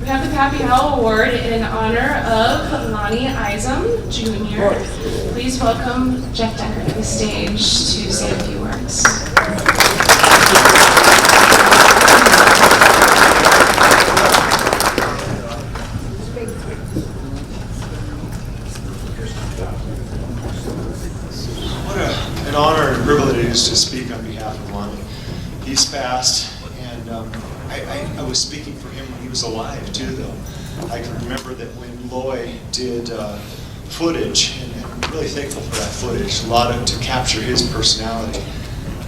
have the Pappy Howell Award in honor of Lonnie Isam, Jr. Please welcome Jeff Decker to the stage to say a few words. What an honor and privilege it is to speak on behalf of Lonnie. He's passed, and I was speaking for him when he was alive too, though. I can remember that when Loy did footage, and I'm really thankful for that footage, a lot of to capture his personality.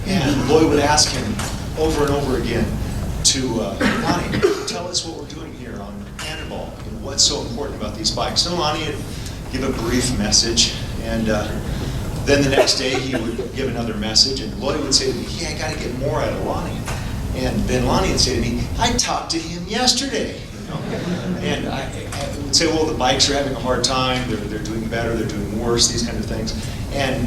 And Loy would ask him over and over again to, Lonnie, tell us what we're doing here on Cannonball, and what's so important about these bikes. And Lonnie would give a brief message, and then the next day he would give another message, and Loy would say to me, yeah, I got to get more out of Lonnie. And then Lonnie would say to me, I talked to him yesterday. You know? And I would say, well, the bikes are having a hard time, they're doing better, they're doing worse, these kind of things. And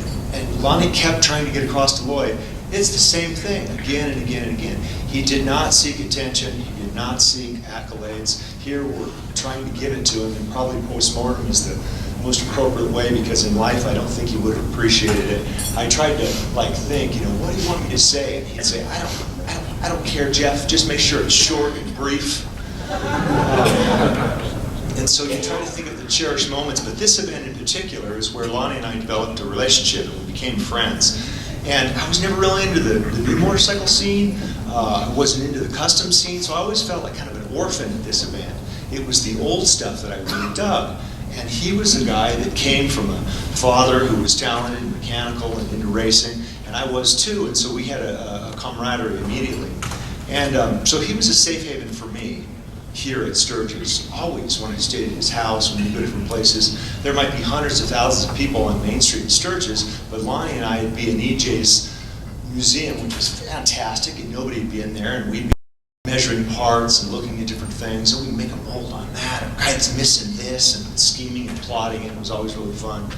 Lonnie kept trying to get across to Loy, it's the same thing, again and again and again. He did not seek attention, he did not seek accolades. Here we're trying to give it to him, and probably post-mortem is the most appropriate way, because in life I don't think he would have appreciated it. I tried to think, what do you want me to say? And he'd say, I don't care, Jeff, just make sure it's short and brief. And so you try to think of the cherished moments, but this event in particular is where Lonnie and I developed a relationship and we became friends. And I was never really into the new motorcycle scene. I wasn't into the custom scene, so I always felt like kind of an orphan at this event. It was the old stuff that I really dug. And he was a guy that came from a father who was talented and mechanical and into racing, and I was too, and so we had a camaraderie immediately. And so he was a safe haven for me here at Sturgis. Always, when I stayed at his house, when we go to different places, there might be hundreds of thousands of people on Main Street in Sturgis, but Lonnie and I would be in EJ's museum, which was fantastic, and nobody would be in there, and we'd be measuring parts and looking at different things, and we'd make a mold on that. A guy's missing this, and scheming and plotting, and it was always really fun.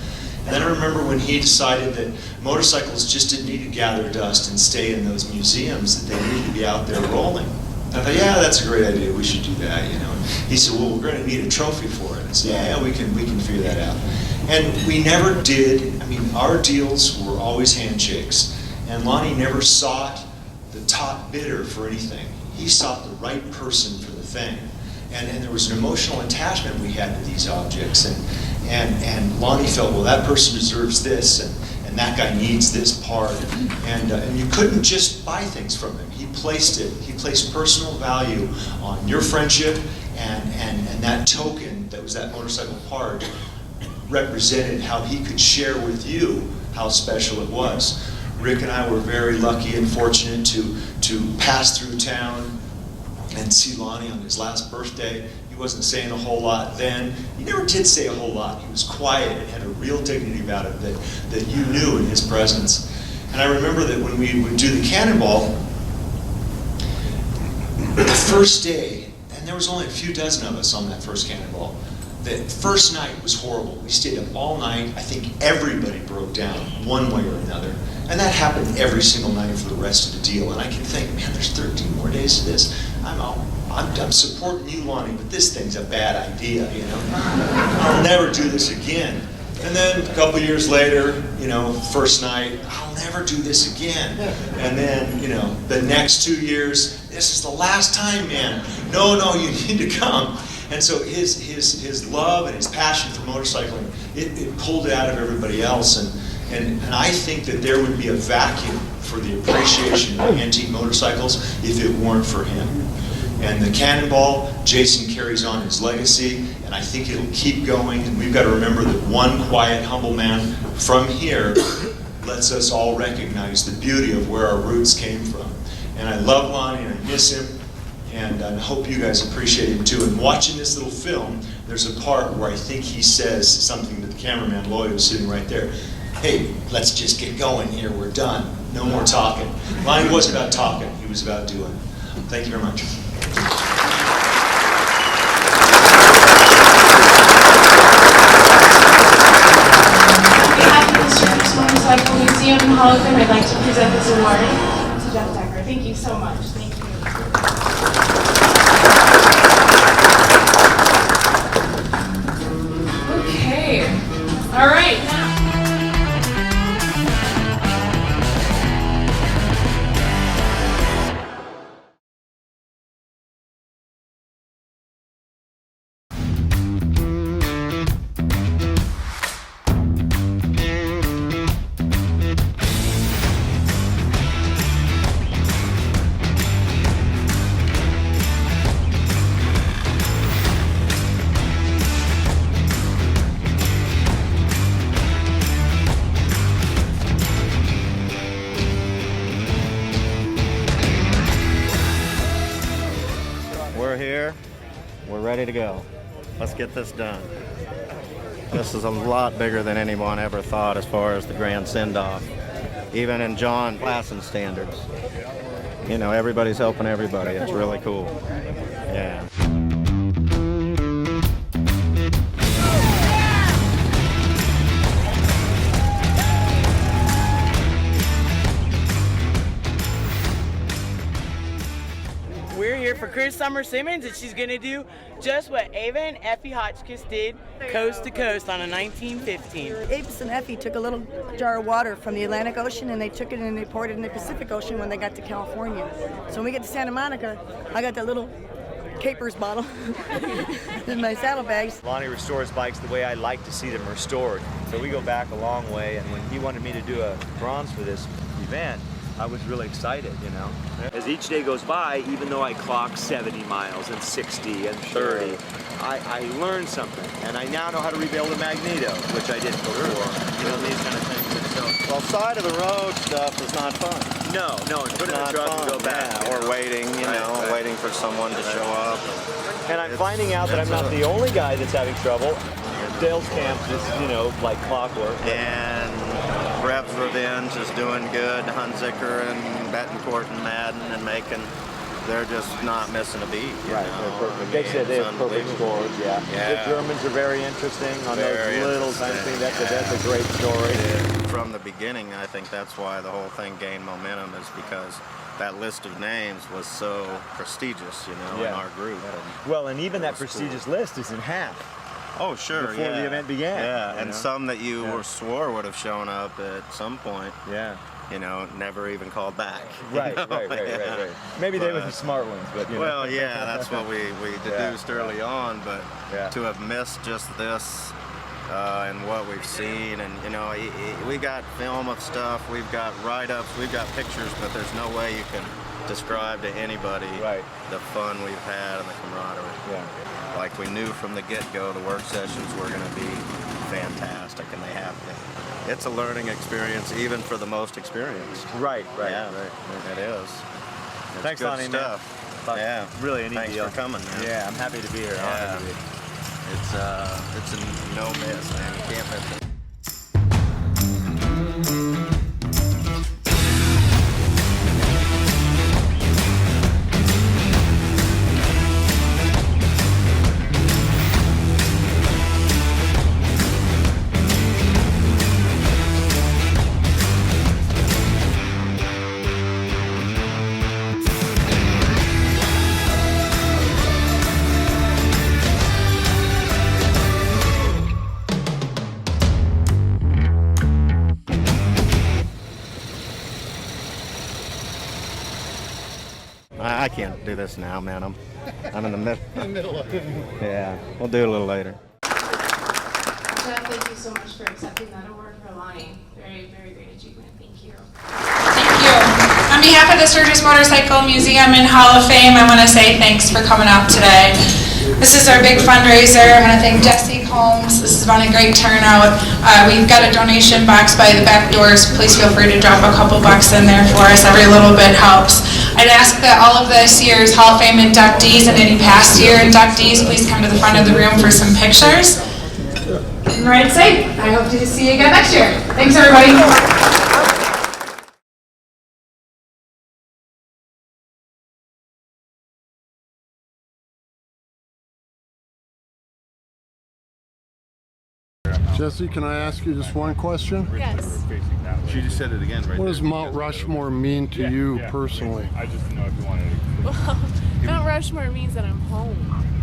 And then I remember when he decided that motorcycles just didn't need to gather dust and stay in those museums, that they needed to be out there rolling. And I thought, yeah, that's a great idea, we should do that, And he said, well, we're going to need a trophy for it. I said, yeah, we can figure that out. And we never did, our deals were always handshakes, and Lonnie never sought the top bidder for anything. He sought the right person for the thing. And there was an emotional attachment we had to these objects. And Lonnie felt, well, that person deserves this, and that guy needs this part. And you couldn't just buy things from him. He placed personal value on your friendship, and that token that was that motorcycle part represented how he could share with you how special it was. Rick and I were very lucky and fortunate to pass through town and see Lonnie on his last birthday. He wasn't saying a whole lot then. He never did say a whole lot. He was quiet and had a real dignity about it that you knew in his presence. And I remember that when we would do the Cannonball, the first day, and there was only a few dozen of us on that first Cannonball, the first night was horrible. We stayed up all night. I think everybody broke down one way or another. And that happened every single night for the rest of the deal. And I can think, man, there's 13 more days to this. I'm supporting you, Lonnie, but this thing's a bad idea, I'll never do this again. And then a couple years later, first night, I'll never do this again. And then, the next 2 years, this is the last time, man. No, you need to come. And so his love and his passion for motorcycling, it pulled it out of everybody else. And I think that there would be a vacuum for the appreciation of antique motorcycles if it weren't for him. And the Cannonball, Jason carries on his legacy, and I think it'll keep going. And we've got to remember that one quiet, humble man from here lets us all recognize the beauty of where our roots came from. And I love Lonnie, and I miss him, and I hope you guys appreciate him too. And watching this little film, there's a part where I think he says something to the cameraman, Lloyd, who's sitting right there. Hey, let's just get going here, we're done. No more talking. Lonnie wasn't about talking, he was about doing. Thank you very much. On behalf of the Sturgis Motorcycle Museum and Hall of Fame, I'd like to present this award to Jeff Decker. Thank you so much. Thank you. we're ready to go. Let's get this done. This is a lot bigger than anyone ever thought as far as the grand send-off. Even in John Klassen standards. You know, everybody's helping everybody. It's really cool. Yeah. We're here for Chris Summer Simmons, and she's going to do just what Ava and Effie Hotchkiss did coast to coast on a 1915. Avis and Effie took a little jar of water from the Atlantic Ocean and they took it and they poured it in the Pacific Ocean when they got to California. So when we get to Santa Monica, I got that little Capers bottle in my saddlebags. Lonnie restores bikes the way I like to see them restored. So we go back a long way, and when he wanted me to do a bronze for this event, I was really excited, you know. As each day goes by, even though I clock 70 miles and 60 and 30, I learned something, and I now know how to rebuild a magneto, which I didn't before. You know, these kind of things. And so, Well, side of the road stuff is not fun. no, and put it in the Not truck fun, and go back. yeah, or waiting, you know, Right. waiting for someone to show up. And I'm finding out that I'm not the only guy that's having trouble. Dale's camp is, you know, like clockwork. And Rev's Revenge is doing good. Hunziker and Betancourt and Madden and Macon, they're just not missing a beat. you Right, know? they're perfect. I They mean, said they it's have perfect unbelievable. scores, yeah. Yeah. The Germans are very interesting on Very those little kind of interesting, things. That's a great story. From the beginning, I think that's why the whole thing gained momentum, is because that list of names was so prestigious, you know, in Yeah. our group. Well, and even that That was prestigious cool. list is in half. Oh, sure, Before the event began, Yeah, you and know? some that you Yeah. swore would have shown up at some point, Yeah. you know, never even called back. you Right, know? right. Yeah. Maybe they were the But- smart ones, but you know. Well, yeah, that's what we deduced early on, but Yeah. to have missed just this and what we've seen, and you know, we got film of stuff, we've got write-ups, we've got pictures, but there's no way you can describe to anybody Right. the fun we've had and the camaraderie. Yeah. Like we knew from the get-go the work sessions were going to be fantastic, and they have been. It's a learning experience even for the most experienced. Right, Yeah, right. it is. It's Thanks, good Lonnie, man. stuff. Yeah, Really a neat thanks deal. for coming, man. Yeah, I'm happy to be here. Yeah. Honored to be. It's a no miss, man. You can't miss it. I can't do this now, man. I'm in the middle of it. Yeah, we'll do it a little later. Jeff, thank you so much for accepting that award for Lonnie. Very, very great achievement. Thank you. Thank you. On behalf of the Sturgis Motorcycle Museum and Hall of Fame, I want to say thanks for coming out today. This is our big fundraiser. I want to thank Jesse Holmes. This has been a great turnout. We've got a donation box by the back doors. Please feel free to drop a couple bucks in there for us. Every little bit helps. I'd ask that all of this year's Hall of Fame inductees and any past year inductees please come to the front of the room for some pictures. And ride safe. I hope to see you again next year. Thanks, everybody. Jesse, can I ask you just one question? Yes. She just said it again, right? What does Mount Rushmore mean to you personally? I just didn't know if you wanted to. Well, Mount Rushmore means that I'm home.